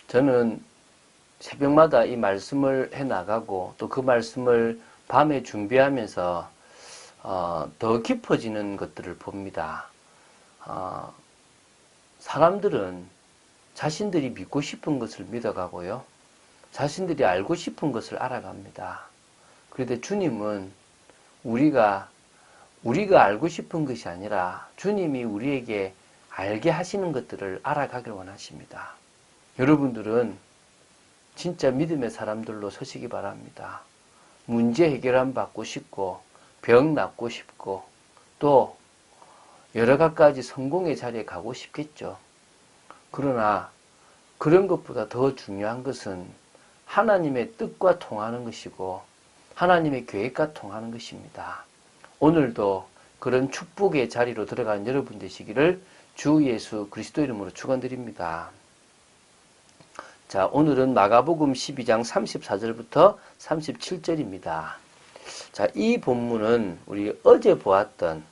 저는 새벽마다 이 말씀을 해 나가고 또 그 말씀을 밤에 준비하면서 더 깊어지는 것들을 봅니다. 사람들은 자신들이 믿고 싶은 것을 믿어가고요. 자신들이 알고 싶은 것을 알아갑니다. 그런데 주님은 우리가 알고 싶은 것이 아니라 주님이 우리에게 알게 하시는 것들을 알아가길 원하십니다. 여러분들은 진짜 믿음의 사람들로 서시기 바랍니다. 문제 해결함 받고 싶고 병 낫고 싶고 또 여러 가지 성공의 자리에 가고 싶겠죠. 그러나 그런 것보다 더 중요한 것은 하나님의 뜻과 통하는 것이고 하나님의 계획과 통하는 것입니다. 오늘도 그런 축복의 자리로 들어가는 여러분 되시기를 주 예수 그리스도 이름으로 축원드립니다. 자, 오늘은 마가복음 12장 34절부터 37절입니다. 자, 이 본문은 우리 어제 보았던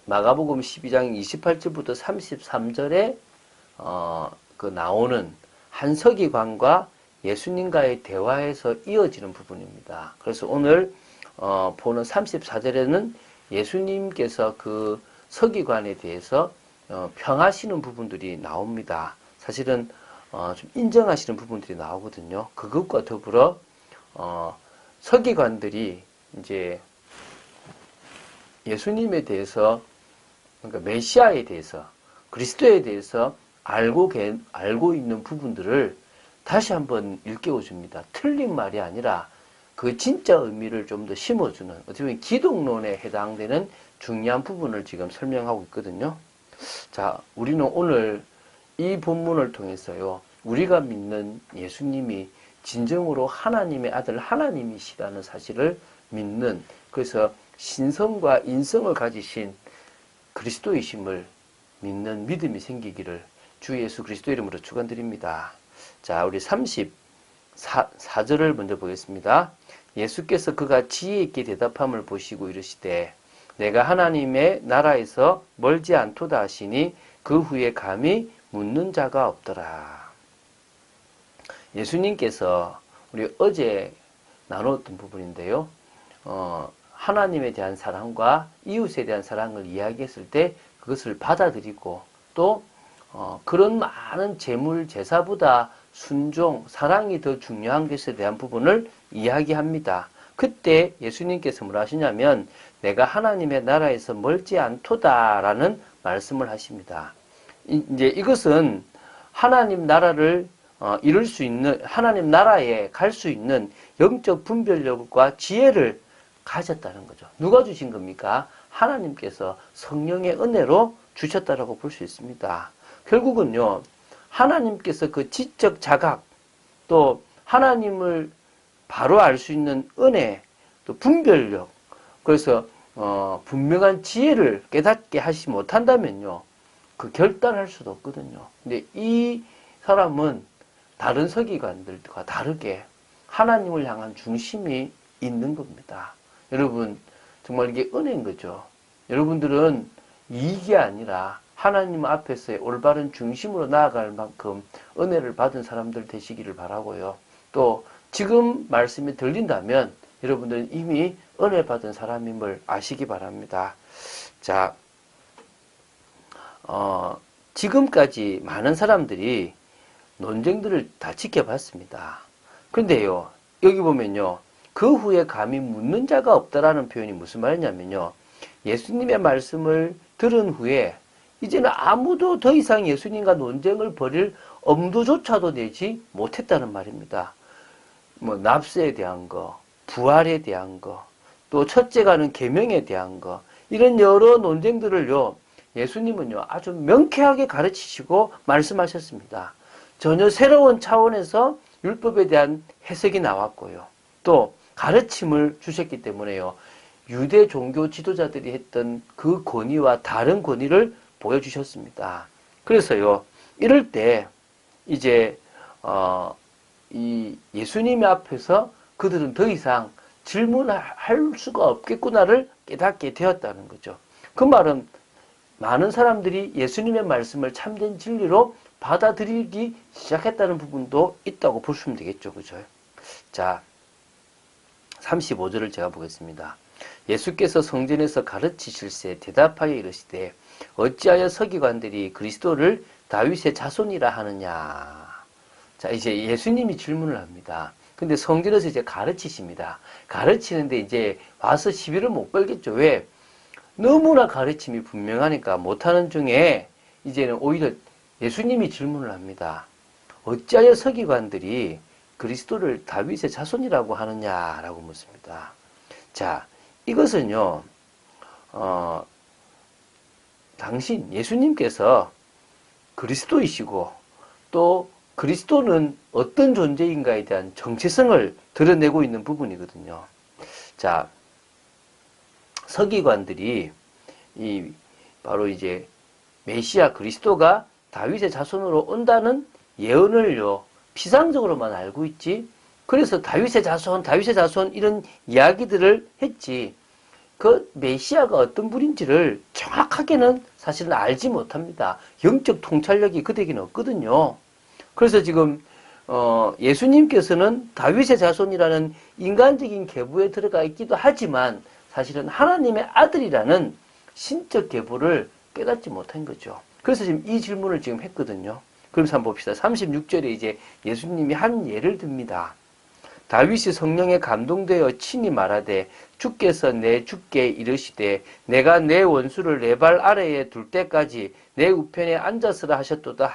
마가복음 12장 28절부터 33절에 나오는 한 서기관과 예수님과의 대화에서 이어지는 부분입니다. 그래서 오늘 보는 34절에는 예수님께서 그 서기관에 대해서 평하시는 부분들이 나옵니다. 사실은 좀 인정하시는 부분들이 나오거든요. 그것과 더불어 서기관들이 이제 예수님에 대해서, 그러니까 메시아에 대해서, 그리스도에 대해서 알고 있는 부분들을 다시 한번 일깨워 줍니다. 틀린 말이 아니라 그 진짜 의미를 좀 더 심어주는, 어떻게 보면 기독론에 해당되는 중요한 부분을 지금 설명하고 있거든요. 자, 우리는 오늘 이 본문을 통해서요, 우리가 믿는 예수님이 진정으로 하나님의 아들 하나님이시라는 사실을 믿는, 그래서 신성과 인성을 가지신 그리스도이심을 믿는 믿음이 생기기를 주 예수 그리스도 이름으로 축원드립니다. 자, 우리 34절을 먼저 보겠습니다. 예수께서 그가 지혜 있게 대답함을 보시고 이르시되 내가 하나님의 나라에서 멀지 않도다 하시니 그 후에 감히 묻는 자가 없더라. 예수님께서 우리 어제 나누었던 부분인데요. 하나님에 대한 사랑과 이웃에 대한 사랑을 이야기했을 때 그것을 받아들이고 또 그런 많은 재물 제사보다 순종, 사랑이 더 중요한 것에 대한 부분을 이야기합니다. 그때 예수님께서 뭐라 하시냐면 내가 하나님의 나라에서 멀지 않도다라는 말씀을 하십니다. 이제 이것은 하나님 나라를 이룰 수 있는, 하나님 나라에 갈 수 있는 영적 분별력과 지혜를 가졌다는 거죠. 누가 주신 겁니까? 하나님께서 성령의 은혜로 주셨다라고 볼 수 있습니다. 결국은요, 하나님께서 그 지적 자각, 또 하나님을 바로 알 수 있는 은혜, 또 분별력, 그래서 분명한 지혜를 깨닫게 하시지 못한다면요, 그 결단할 수도 없거든요. 근데 이 사람은 다른 서기관들과 다르게 하나님을 향한 중심이 있는 겁니다. 여러분, 정말 이게 은혜인 거죠. 여러분들은 이익이 아니라 하나님 앞에서의 올바른 중심으로 나아갈 만큼 은혜를 받은 사람들 되시기를 바라고요. 또 지금 말씀이 들린다면 여러분들은 이미 은혜 받은 사람임을 아시기 바랍니다. 자, 지금까지 많은 사람들이 논쟁들을 다 지켜봤습니다. 그런데요, 여기 보면요, 그 후에 감히 묻는 자가 없다라는 표현이 무슨 말이냐면요, 예수님의 말씀을 들은 후에 이제는 아무도 더 이상 예수님과 논쟁을 벌일 엄두조차도 내지 못했다는 말입니다. 뭐 납세에 대한 거, 부활에 대한 거, 또 첫째가는 계명에 대한 거, 이런 여러 논쟁들을요, 예수님은요 아주 명쾌하게 가르치시고 말씀하셨습니다. 전혀 새로운 차원에서 율법에 대한 해석이 나왔고요. 또 가르침을 주셨기 때문에요, 유대 종교 지도자들이 했던 그 권위와 다른 권위를 보여주셨습니다. 그래서요, 이럴 때 이제 이 예수님 앞에서 그들은 더 이상 질문할 수가 없겠구나를 깨닫게 되었다는 거죠. 그 말은 많은 사람들이 예수님의 말씀을 참된 진리로 받아들이기 시작했다는 부분도 있다고 보시면 되겠죠. 그죠? 자, 35절을 제가 보겠습니다. 예수께서 성전에서 가르치실세 대답하여 이르시되 어찌하여 서기관들이 그리스도를 다윗의 자손이라 하느냐. 자, 이제 예수님이 질문을 합니다. 근데 성전에서 이제 가르치십니다. 가르치는데 이제 와서 시비를 못 걸겠죠. 왜? 너무나 가르침이 분명하니까 못하는 중에 이제는 오히려 예수님이 질문을 합니다. 어찌하여 서기관들이 그리스도를 다윗의 자손이라고 하느냐라고 묻습니다. 자, 이것은요, 당신 예수님께서 그리스도이시고 또 그리스도는 어떤 존재인가에 대한 정체성을 드러내고 있는 부분이거든요. 자, 서기관들이 바로 이제 메시아 그리스도가 다윗의 자손으로 온다는 예언을요, 피상적으로만 알고 있지. 그래서 다윗의 자손 이런 이야기들을 했지. 그 메시아가 어떤 분인지를 정확하게는 사실은 알지 못합니다. 영적 통찰력이 그대에게는 없거든요. 그래서 지금 예수님께서는 다윗의 자손이라는 인간적인 계보에 들어가 있기도 하지만 사실은 하나님의 아들이라는 신적 계보를 깨닫지 못한 거죠. 그래서 지금 이 질문을 지금 했거든요. 그럼 한번 봅시다. 36절에 이제 예수님이 한 예를 듭니다. 다윗이 성령에 감동되어 친히 말하되 주께서 내 주께 이르시되 내가 내 원수를 내 발 아래에 둘 때까지 내 우편에 앉았으라 하셨도다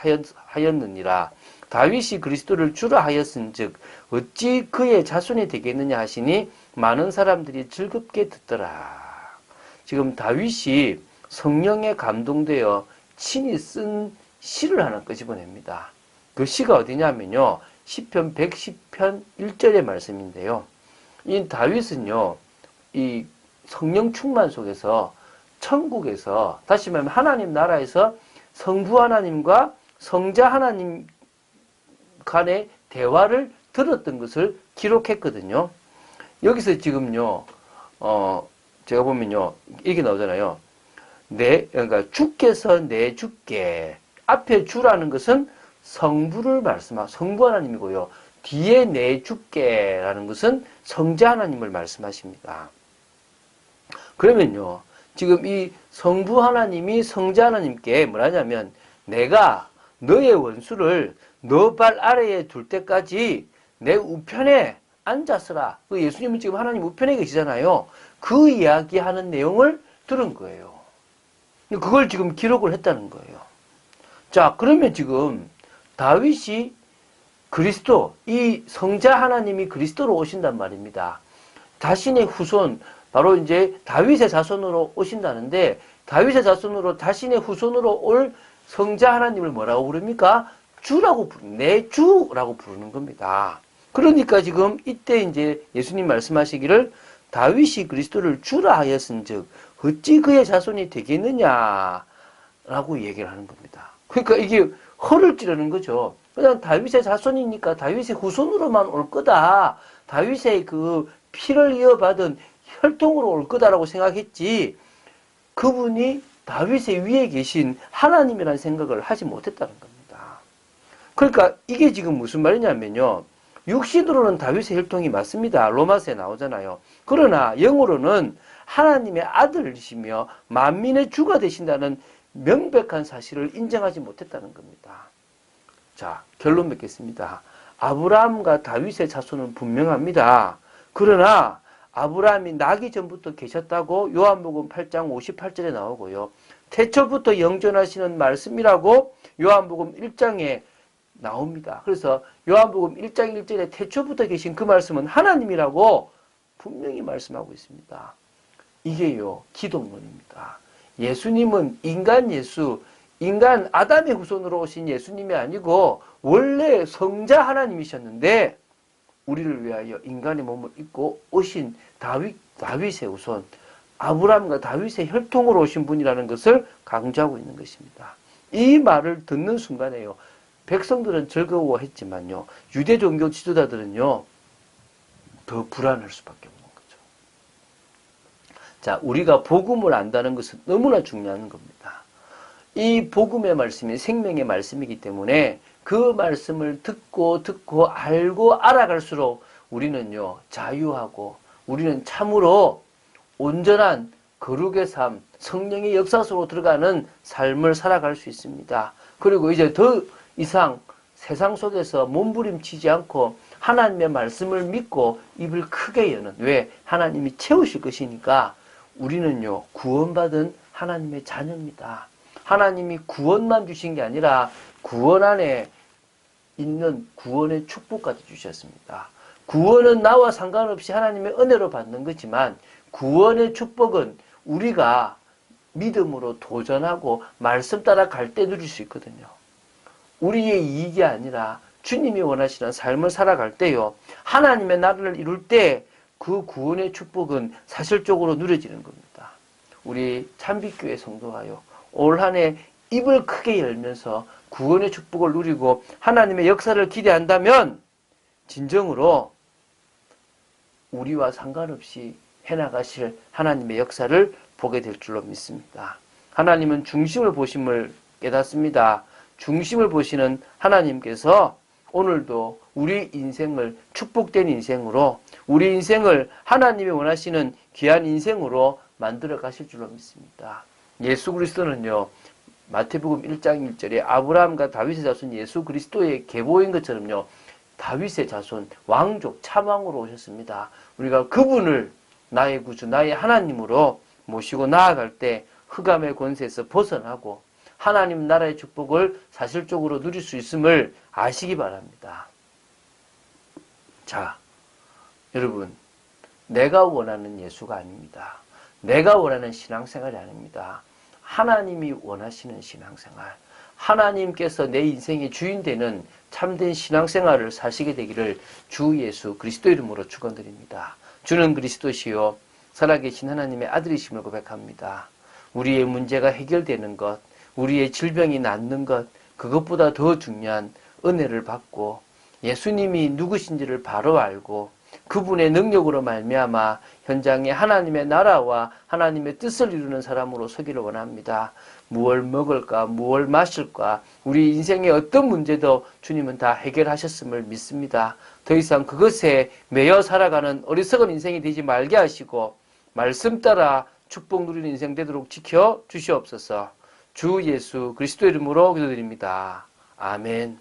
하였느니라. 다윗이 그리스도를 주라 하였은즉 어찌 그의 자손이 되겠느냐 하시니 많은 사람들이 즐겁게 듣더라. 지금 다윗이 성령에 감동되어 친히 쓴 시를 하나 끄집어냅니다. 그 시가 어디냐면요, 시편 110편 1절의 말씀인데요. 이 다윗은요, 이 성령 충만 속에서 천국에서, 다시 말하면 하나님 나라에서 성부 하나님과 성자 하나님 간의 대화를 들었던 것을 기록했거든요. 여기서 지금요, 제가 보면요, 이게 나오잖아요. 그러니까 주께서 내 주께, 앞에 주라는 것은 성부를 성부 하나님이고요. 뒤에 내 주께라는 것은 성자 하나님을 말씀하십니다. 그러면요, 지금 이 성부 하나님이 성자 하나님께 뭐라냐면, 내가 너의 원수를 너 발 아래에 둘 때까지 내 우편에 앉았으라. 그 예수님은 지금 하나님 우편에 계시잖아요. 그 이야기하는 내용을 들은 거예요. 그걸 지금 기록을 했다는 거예요. 자, 그러면 지금 다윗이 그리스도, 이 성자 하나님이 그리스도로 오신단 말입니다. 자신의 후손, 바로 이제 다윗의 자손으로 오신다는데, 다윗의 자손으로 자신의 후손으로 올 성자 하나님을 뭐라고 부릅니까? 내 주라고 부르는 겁니다. 그러니까 지금 이때 이제 예수님 말씀하시기를 다윗이 그리스도를 주라 하였은즉 어찌 그의 자손이 되겠느냐라고 얘기를 하는 겁니다. 그러니까 이게 허를 찌르는 거죠. 그냥 다윗의 자손이니까 다윗의 후손으로만 올 거다. 다윗의 그 피를 이어받은 혈통으로 올 거다라고 생각했지, 그분이 다윗의 위에 계신 하나님이라는 생각을 하지 못했다는 겁니다. 그러니까 이게 지금 무슨 말이냐면요, 육신으로는 다윗의 혈통이 맞습니다. 로마서에 나오잖아요. 그러나 영으로는 하나님의 아들이시며 만민의 주가 되신다는 명백한 사실을 인정하지 못했다는 겁니다. 자, 결론 맺겠습니다. 아브라함과 다윗의 자손은 분명합니다. 그러나 아브라함이 나기 전부터 계셨다고 요한복음 8장 58절에 나오고요. 태초부터 영존하시는 말씀이라고 요한복음 1장에 나옵니다. 그래서 요한복음 1장 1절에 태초부터 계신 그 말씀은 하나님이라고 분명히 말씀하고 있습니다. 이게요, 기독론입니다. 예수님은 인간 아담의 후손으로 오신 예수님이 아니고 원래 성자 하나님이셨는데 우리를 위하여 인간의 몸을 입고 오신 다윗의 후손, 아브라함과 다윗의 혈통으로 오신 분이라는 것을 강조하고 있는 것입니다. 이 말을 듣는 순간에요, 백성들은 즐거워했지만요, 유대 종교 지도자들은요, 더 불안할 수밖에 없는 거죠. 자, 우리가 복음을 안다는 것은 너무나 중요한 겁니다. 이 복음의 말씀이 생명의 말씀이기 때문에 그 말씀을 듣고 알고 알아갈수록 우리는요 자유하고 우리는 참으로 온전한 거룩의 삶, 성령의 역사 속으로 들어가는 삶을 살아갈 수 있습니다. 그리고 이제 더 이상 세상 속에서 몸부림치지 않고 하나님의 말씀을 믿고 입을 크게 여는, 왜? 하나님이 채우실 것이니까 우리는요 구원받은 하나님의 자녀입니다. 하나님이 구원만 주신 게 아니라 구원 안에 있는 구원의 축복까지 주셨습니다. 구원은 나와 상관없이 하나님의 은혜로 받는 거지만 구원의 축복은 우리가 믿음으로 도전하고 말씀 따라 갈 때 누릴 수 있거든요. 우리의 이익이 아니라 주님이 원하시는 삶을 살아갈 때요, 하나님의 나라를 이룰 때 그 구원의 축복은 사실적으로 누려지는 겁니다. 우리 참빛교회 성도가요, 올 한 해 입을 크게 열면서 구원의 축복을 누리고 하나님의 역사를 기대한다면 진정으로 우리와 상관없이 해나가실 하나님의 역사를 보게 될 줄로 믿습니다. 하나님은 중심을 보심을 깨닫습니다. 중심을 보시는 하나님께서 오늘도 우리 인생을 축복된 인생으로, 우리 인생을 하나님이 원하시는 귀한 인생으로 만들어 가실 줄로 믿습니다. 예수 그리스도는요, 마태복음 1장 1절에 아브라함과 다윗의 자손 예수 그리스도의 계보인 것처럼요, 다윗의 자손, 왕족, 참왕으로 오셨습니다. 우리가 그분을 나의 구주, 나의 하나님으로 모시고 나아갈 때 흑암의 권세에서 벗어나고 하나님 나라의 축복을 사실적으로 누릴 수 있음을 아시기 바랍니다. 자, 여러분, 내가 원하는 예수가 아닙니다. 내가 원하는 신앙생활이 아닙니다. 하나님이 원하시는 신앙생활, 하나님께서 내 인생의 주인 되는 참된 신앙생활을 사시게 되기를 주 예수 그리스도 이름으로 축원드립니다. 주는 그리스도시요 살아계신 하나님의 아들이심을 고백합니다. 우리의 문제가 해결되는 것, 우리의 질병이 낫는 것, 그것보다 더 중요한 은혜를 받고 예수님이 누구신지를 바로 알고 그분의 능력으로 말미암아 현장에 하나님의 나라와 하나님의 뜻을 이루는 사람으로 서기를 원합니다. 무엇을 먹을까, 무엇을 마실까, 우리 인생의 어떤 문제도 주님은 다 해결하셨음을 믿습니다. 더 이상 그것에 매여 살아가는 어리석은 인생이 되지 말게 하시고 말씀 따라 축복 누리는 인생 되도록 지켜 주시옵소서. 주 예수 그리스도 이름으로 기도드립니다. 아멘.